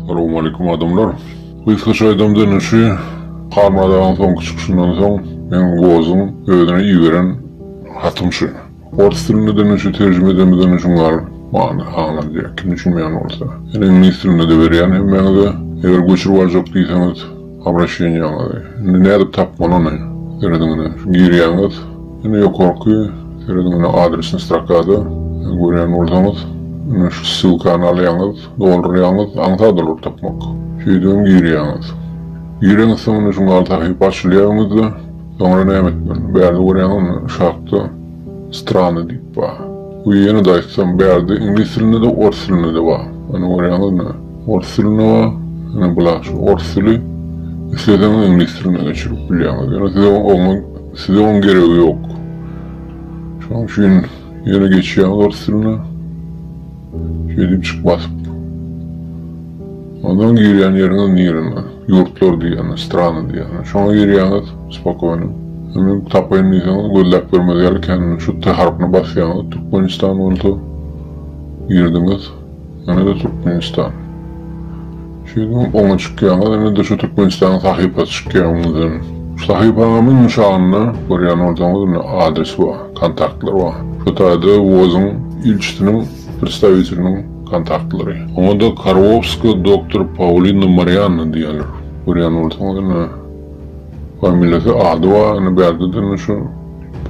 Assalamualaikum adamlar. Biz kışaydım dönüşü kalmadan son çıkışından son ben Goz'un ödüne iyi veren hatımşı. Orta diline dönüşü tercüme edemeden var. Mağına anlayacak. Kim düşünmeyen olsa. Yani İngiliz diline de veriyen hem bana da eğer göçür varacak değilseniz habraşıyan yanladı. Ne edip tapman onu. Seredimine giriyanız. Yani yok korkuyu. Seredimine adresini strakada. Gören olsanız. Şu sılkanı alayanız, doldurayanız, antadır tapmak. Şeyden giriyanız. Giriyanız sonra şunu altı başlayanız da sonra ne etmen. Berdi göreyanız şartta strana deyip var. Bu yeni dayıtsam berdi İngiliz dilinde de Orta dilinde de var. Hani göreyanız ne? Orta dilinde var. Hani bula şu Orta dili istediğiniz İngiliz diline geçirip biliyanız. Yani size onun gereği yok. Şu an şu yeni geçiyanız Orta diline şeydim çıkmaz. Ondan giriyan yerine yurtlar diyen, strana diyen. Şu an giriyanız spokojno. Hemen tapayın diyorsanız göllek vermez yer kendini şu T harfine basıyorsunuz. Türkmenistan oldu. Girdiniz. Yani de Türkmenistan. Şeydim ona çıkıyorsunuz. Yani de şu Türkmenistan'ın sahipası çıkıyorsunuz. Sahipanın nişanına koruyan ortamda adres var, kontaktlar var. Şu tayda Voz'un ilçisinin представителinin kontaktları. Onda da Karlovska doktor Paulina Marianna diyorlar. Koruyan ortamda familiyası adı var. Yani berdi de şu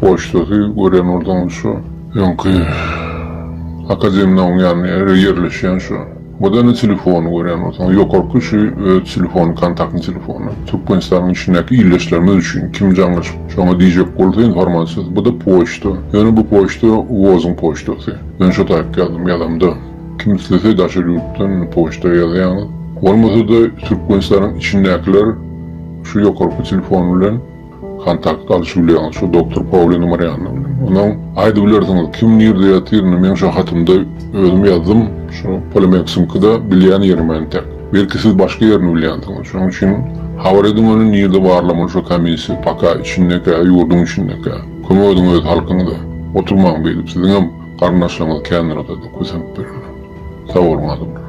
poçtası koruyan ortamda şu. Yonki akademiden yani yerleşen şu. Bu da ne telefonu koruyan ortamda. Yok korku şu telefonu, kontaktın telefonu. Türkmenistan'ın içindeki ilişkilerimiz için kim canlı şu an diyecek oldu informasyası. Bu da poçta. Yani bu poçta Voz'un poçtası. Ben şu takip geldim yadamda. Kim istese daşır yurttan poçta yazıyanı. Olmasa da Türkmenistan'ın içindekiler şu yok korku telefonuyla kontakt alışabiliyorlar. Şu Doktor Paulina Marianna. Ondan ayda bilirsiniz kim nerede yatırını ben şu hatımda özüm yazdım. Şu Polemek sımkıda bilen yerim ben tek. Belki siz başka yerini biliyorsunuz. Şu an için haber edin onun nerede varlamış şu kamisi, paka içindeki, yurdun içindeki. Kuma ödün öz halkını da oturmağın bilip sizin hem karnaşlarınız kendine da kusam verin. Sağ olun adamlar.